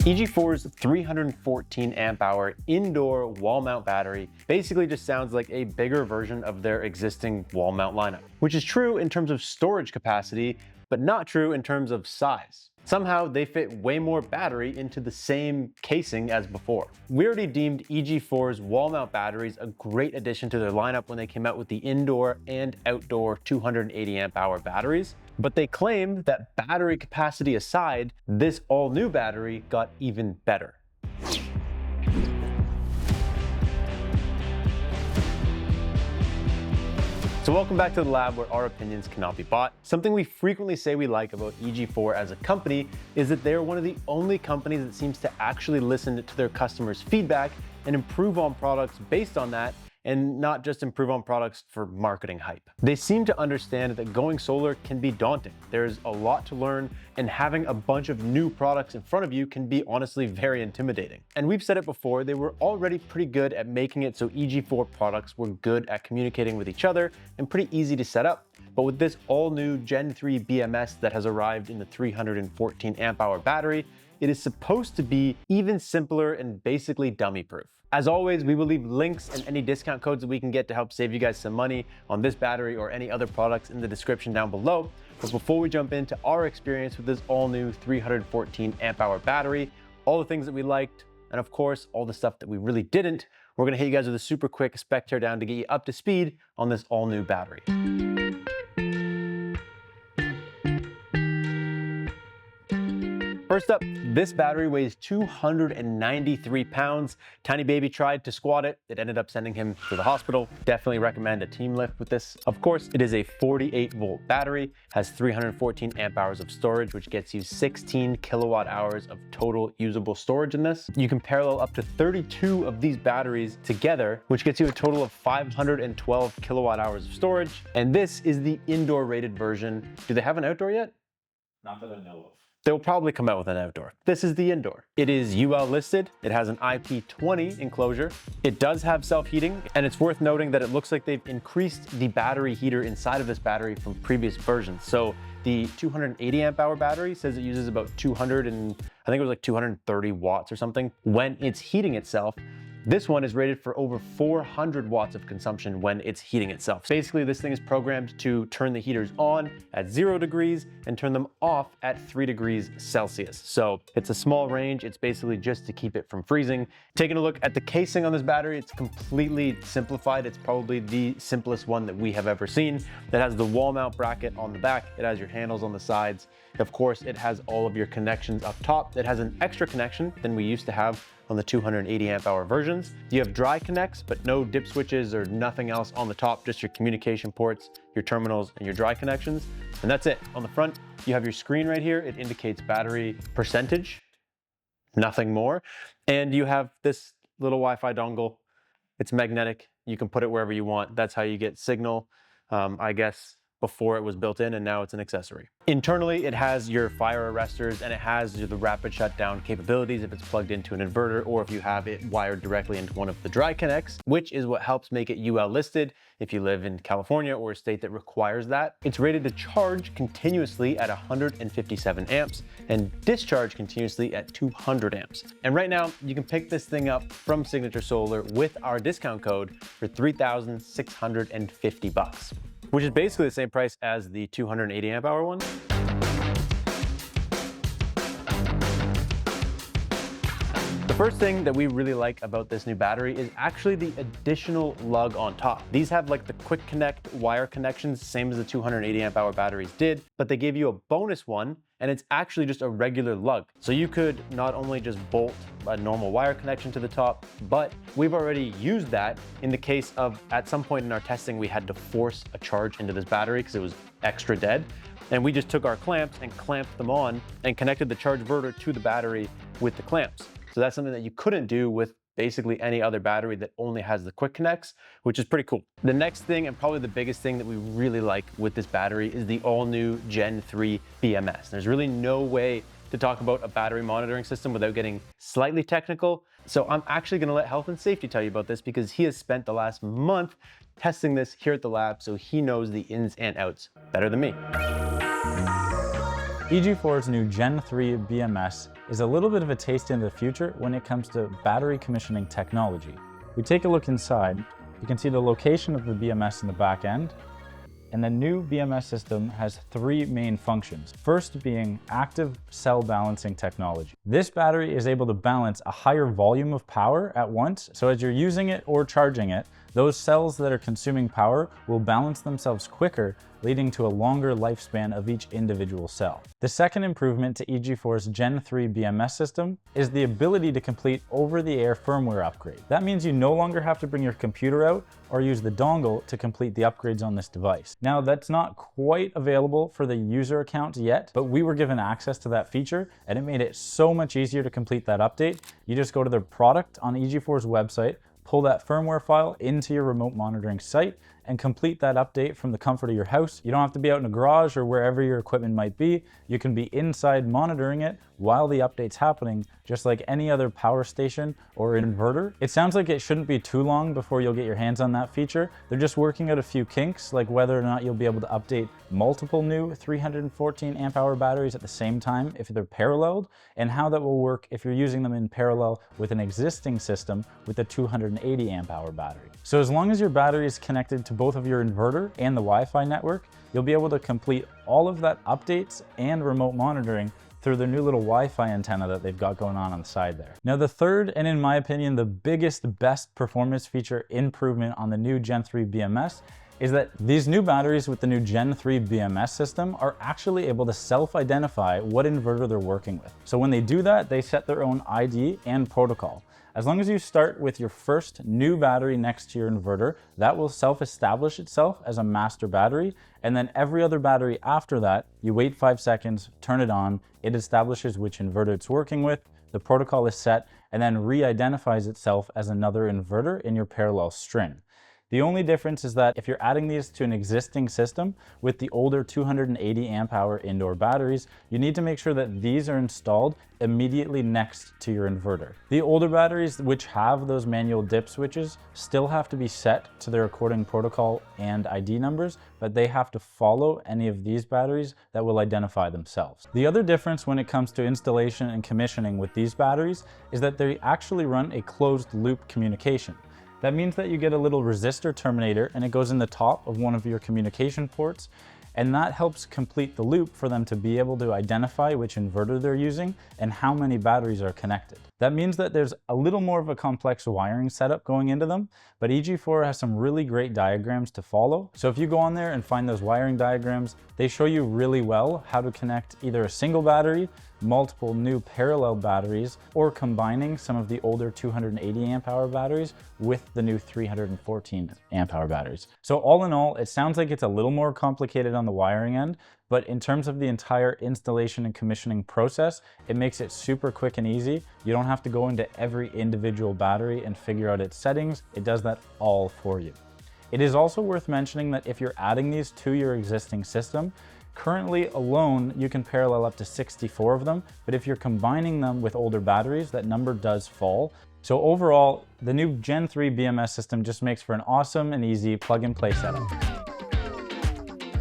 EG4's 314 amp hour indoor wall mount battery basically just sounds like a bigger version of their existing wall mount lineup, which is true in terms of storage capacity, but not true in terms of size. Somehow they fit way more battery into the same casing as before. We already deemed EG4's wall mount batteries a great addition to their lineup when they came out with the indoor and outdoor 280 amp hour batteries, but they claim that battery capacity aside, this all new battery got even better. So welcome back to the lab where our opinions cannot be bought. Something we frequently say we like about EG4 as a company is that they're one of the only companies that seems to actually listen to their customers' feedback and improve on products based on that, and not just improve on products for marketing hype. They seem to understand that going solar can be daunting. There's a lot to learn, and having a bunch of new products in front of you can be honestly very intimidating. And we've said it before, they were already pretty good at making it so EG4 products were good at communicating with each other and pretty easy to set up. But with this all new Gen 3 BMS that has arrived in the 314 amp hour battery, it is supposed to be even simpler and basically dummy proof. As always, we will leave links and any discount codes that we can get to help save you guys some money on this battery or any other products in the description down below. But before we jump into our experience with this all new 314 amp hour battery, all the things that we liked, and of course, all the stuff that we really didn't, we're gonna hit you guys with a super quick spec teardown to get you up to speed on this all new battery. First up, this battery weighs 293 pounds. Tiny baby tried to squat it. It ended up sending him to the hospital. Definitely recommend a team lift with this. Of course, it is a 48 volt battery, has 314 amp hours of storage, which gets you 16 kilowatt hours of total usable storage in this. You can parallel up to 32 of these batteries together, which gets you a total of 512 kilowatt hours of storage. And this is the indoor rated version. Do they have an outdoor yet? Not that I know of. They'll probably come out with an outdoor. This is the indoor. It is UL listed. It has an IP20 enclosure. It does have self-heating, and it's worth noting that it looks like they've increased the battery heater inside of this battery from previous versions. So the 280 amp hour battery says it uses about 200 and I think it was like 230 watts or something when it's heating itself. This one is rated for over 400 watts of consumption when it's heating itself. Basically, this thing is programmed to turn the heaters on at 0 degrees and turn them off at 3 degrees Celsius. So it's a small range. It's basically just to keep it from freezing. Taking a look at the casing on this battery, it's completely simplified. It's probably the simplest one that we have ever seen. It has the wall mount bracket on the back. It has your handles on the sides. Of course, it has all of your connections up top. It has an extra connection than we used to have on the 280 amp hour versions. You have dry connects, but no dip switches or nothing else on the top, just your communication ports, your terminals, and your dry connections. And that's it. On the front, you have your screen right here. It indicates battery percentage, nothing more. And you have this little Wi-Fi dongle. It's magnetic. You can put it wherever you want. That's how you get signal, I guess, before it was built in, and now it's an accessory. Internally, it has your fire arresters and it has the rapid shutdown capabilities if it's plugged into an inverter or if you have it wired directly into one of the dry connects, which is what helps make it UL listed if you live in California or a state that requires that. It's rated to charge continuously at 157 amps and discharge continuously at 200 amps. And right now, you can pick this thing up from Signature Solar with our discount code for $3,650. Which is basically the same price as the 280 amp hour one. The first thing that we really like about this new battery is actually the additional lug on top. These have like the quick connect wire connections, same as the 280 amp hour batteries did, but they gave you a bonus one, and it's actually just a regular lug. So you could not only just bolt a normal wire connection to the top, but we've already used that in the case of, at some point in our testing, we had to force a charge into this battery because it was extra dead. And we just took our clamps and clamped them on and connected the charge inverter to the battery with the clamps. So that's something that you couldn't do with basically any other battery that only has the quick connects, which is pretty cool. The next thing, and probably the biggest thing that we really like with this battery, is the all new Gen 3 BMS. There's really no way to talk about a battery monitoring system without getting slightly technical. So I'm actually gonna let health and safety tell you about this because he has spent the last month testing this here at the lab, so he knows the ins and outs better than me. EG4's new Gen 3 BMS is a little bit of a taste into the future when it comes to battery commissioning technology. We take a look inside, you can see the location of the BMS in the back end, and the new BMS system has three main functions. First being active cell balancing technology. This battery is able to balance a higher volume of power at once, so as you're using it or charging it, those cells that are consuming power will balance themselves quicker, leading to a longer lifespan of each individual cell. The second improvement to EG4's Gen 3 BMS system is the ability to complete over-the-air firmware upgrade. That means you no longer have to bring your computer out or use the dongle to complete the upgrades on this device. Now, that's not quite available for the user account yet, but we were given access to that feature and it made it so much easier to complete that update. You just go to the product on EG4's website, pull that firmware file into your remote monitoring site, and complete that update from the comfort of your house. You don't have to be out in a garage or wherever your equipment might be. You can be inside monitoring it while the update's happening, just like any other power station or inverter. It sounds like it shouldn't be too long before you'll get your hands on that feature. They're just working out a few kinks, like whether or not you'll be able to update multiple new 314 amp hour batteries at the same time if they're paralleled, and how that will work if you're using them in parallel with an existing system with a 280 amp hour battery. So as long as your battery is connected to both of your inverter and the Wi-Fi network, you'll be able to complete all of that updates and remote monitoring through the new little Wi-Fi antenna that they've got going on the side there. Now the third, and in my opinion, the biggest, best performance feature improvement on the new Gen 3 BMS is that these new batteries with the new Gen 3 BMS system are actually able to self-identify what inverter they're working with. So when they do that, they set their own ID and protocol. As long as you start with your first new battery next to your inverter, that will self-establish itself as a master battery, and then every other battery after that, you wait 5 seconds, turn it on, it establishes which inverter it's working with, the protocol is set, and then re-identifies itself as another inverter in your parallel string. The only difference is that if you're adding these to an existing system with the older 280 amp hour indoor batteries, you need to make sure that these are installed immediately next to your inverter. The older batteries, which have those manual dip switches, still have to be set to their according protocol and ID numbers, but they have to follow any of these batteries that will identify themselves. The other difference when it comes to installation and commissioning with these batteries is that they actually run a closed loop communication. That means that you get a little resistor terminator and it goes in the top of one of your communication ports, and that helps complete the loop for them to be able to identify which inverter they're using and how many batteries are connected. That means that there's a little more of a complex wiring setup going into them, but EG4 has some really great diagrams to follow. So if you go on there and find those wiring diagrams, they show you really well how to connect either a single battery, multiple new parallel batteries, or combining some of the older 280 amp hour batteries with the new 314 amp hour batteries. So all in all, it sounds like it's a little more complicated on the wiring end, but in terms of the entire installation and commissioning process, it makes it super quick and easy. You don't have to go into every individual battery and figure out its settings. It does that all for you. It is also worth mentioning that if you're adding these to your existing system, currently alone, you can parallel up to 64 of them, but if you're combining them with older batteries, that number does fall. So overall, the new Gen 3 BMS system just makes for an awesome and easy plug-and-play setup.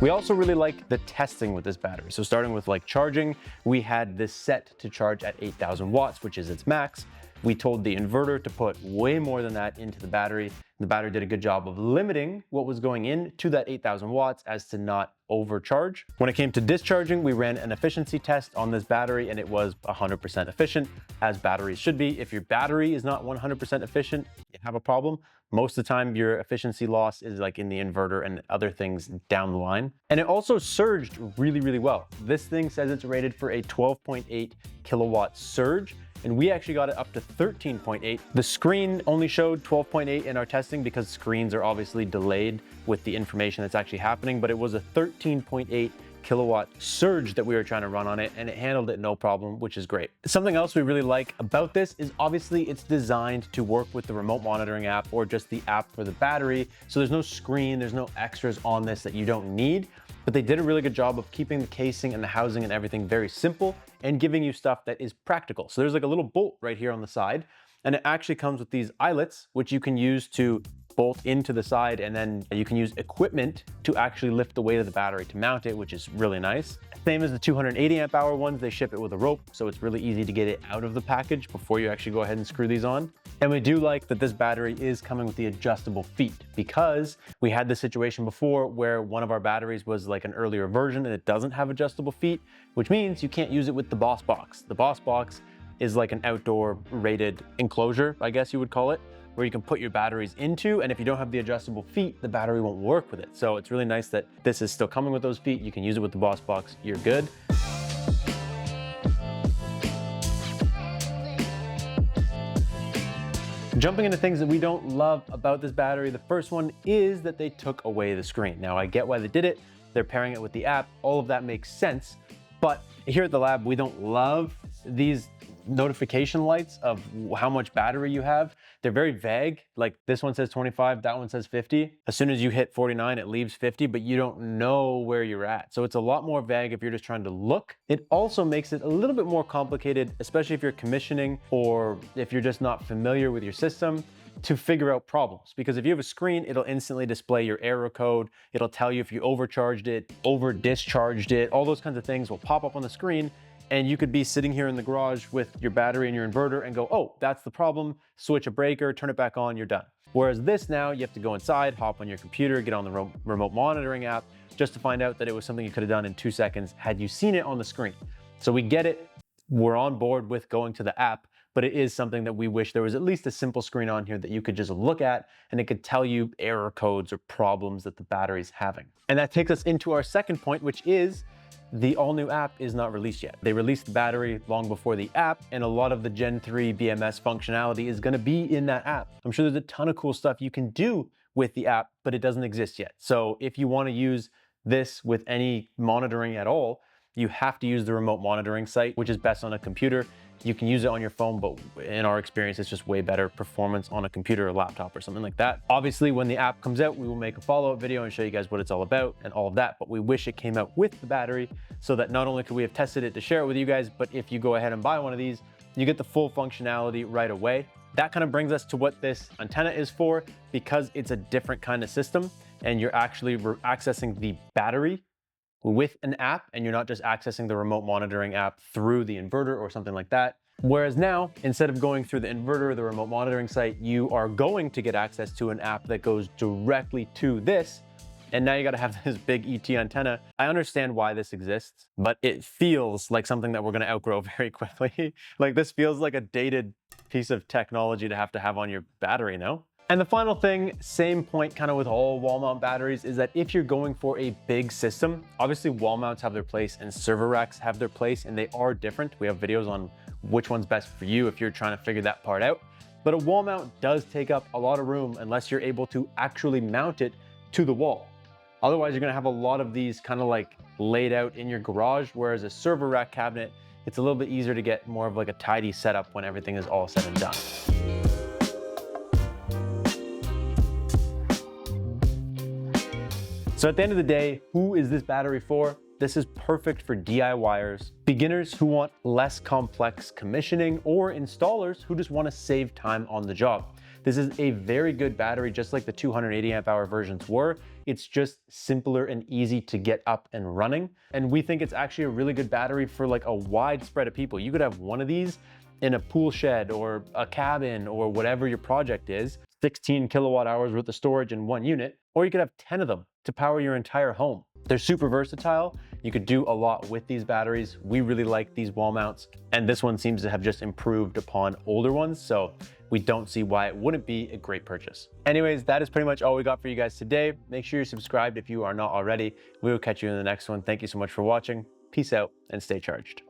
We also really like the testing with this battery. So starting with like charging, we had this set to charge at 8,000 watts, which is its max. We told the inverter to put way more than that into the battery. The battery did a good job of limiting what was going in to that 8,000 watts as to not overcharge. When it came to discharging, we ran an efficiency test on this battery and it was 100% efficient, as batteries should be. If your battery is not 100% efficient, you have a problem. Most of the time, your efficiency loss is like in the inverter and other things down the line. And it also surged really, really well. This thing says it's rated for a 12.8 kilowatt surge, and we actually got it up to 13.8. The screen only showed 12.8 in our testing because screens are obviously delayed with the information that's actually happening, but it was a 13.8 kilowatt surge that we were trying to run on it, and it handled it no problem, which is great. Something else we really like about this is obviously it's designed to work with the remote monitoring app or just the app for the battery. So there's no screen, there's no extras on this that you don't need, but they did a really good job of keeping the casing and the housing and everything very simple and giving you stuff that is practical. So there's like a little bolt right here on the side, and it actually comes with these eyelets, which you can use to bolt into the side, and then you can use equipment to actually lift the weight of the battery to mount it, which is really nice. Same as the 280 amp hour ones, they ship it with a rope, so it's really easy to get it out of the package before you actually go ahead and screw these on. And we do like that this battery is coming with the adjustable feet, because we had this situation before where one of our batteries was like an earlier version and it doesn't have adjustable feet, which means you can't use it with the Boss Box. The Boss Box is like an outdoor rated enclosure, I guess you would call it, where you can put your batteries into, and if you don't have the adjustable feet, the battery won't work with it. So it's really nice that this is still coming with those feet. You can use it with the Boss Box, you're good. Jumping into things that we don't love about this battery, the first one is that they took away the screen. Now I get why they did it. They're pairing it with the app. All of that makes sense. But here at the lab, we don't love these notification lights of how much battery you have. They're very vague. Like this one says 25, that one says 50. As soon as you hit 49, it leaves 50, but you don't know where you're at. So it's a lot more vague if you're just trying to look. It also makes it a little bit more complicated, especially if you're commissioning or if you're just not familiar with your system, to figure out problems. Because if you have a screen, it'll instantly display your error code. It'll tell you if you overcharged it, over discharged it, all those kinds of things will pop up on the screen. And you could be sitting here in the garage with your battery and your inverter and go, oh, that's the problem, switch a breaker, turn it back on, you're done. Whereas this now, you have to go inside, hop on your computer, get on the remote monitoring app, just to find out that it was something you could have done in 2 seconds had you seen it on the screen. So we get it, we're on board with going to the app, but it is something that we wish there was at least a simple screen on here that you could just look at and it could tell you error codes or problems that the battery's having. And that takes us into our second point, which is the all-new app is not released yet. They released the battery long before the app, and a lot of the Gen 3 BMS functionality is gonna be in that app. I'm sure there's a ton of cool stuff you can do with the app, but it doesn't exist yet. So if you wanna use this with any monitoring at all, you have to use the remote monitoring site, which is best on a computer. You can use it on your phone, but in our experience, it's just way better performance on a computer or laptop or something like that. Obviously, when the app comes out, we will make a follow-up video and show you guys what it's all about and all of that, but we wish it came out with the battery so that not only could we have tested it to share it with you guys, but if you go ahead and buy one of these, you get the full functionality right away. That kind of brings us to what this antenna is for, because it's a different kind of system and you're actually accessing the battery with an app, and you're not just accessing the remote monitoring app through the inverter or something like that. Whereas now, instead of going through the inverter or the remote monitoring site, you are going to get access to an app that goes directly to this. And now you got to have this big ET antenna. I understand why this exists, but it feels like something that we're going to outgrow very quickly. Like this feels like a dated piece of technology to have on your battery, no? And the final thing, same point kind of with all wall mount batteries, is that if you're going for a big system, obviously wall mounts have their place and server racks have their place, and they are different. We have videos on which one's best for you if you're trying to figure that part out. But a wall mount does take up a lot of room unless you're able to actually mount it to the wall. Otherwise, you're gonna have a lot of these kind of like laid out in your garage, whereas a server rack cabinet, it's a little bit easier to get more of like a tidy setup when everything is all said and done. So at the end of the day, who is this battery for? This is perfect for DIYers, beginners who want less complex commissioning, or installers who just want to save time on the job. This is a very good battery, just like the 280 amp hour versions were. It's just simpler and easy to get up and running. And we think it's actually a really good battery for like a wide spread of people. You could have one of these in a pool shed or a cabin or whatever your project is, 16 kilowatt hours worth of storage in one unit, or you could have 10 of them to power your entire home. They're super versatile. You could do a lot with these batteries. We really like these wall mounts, and this one seems to have just improved upon older ones, so we don't see why it wouldn't be a great purchase. Anyways, that is pretty much all we got for you guys today. Make sure you're subscribed if you are not already. We will catch you in the next one. Thank you so much for watching. Peace out and stay charged.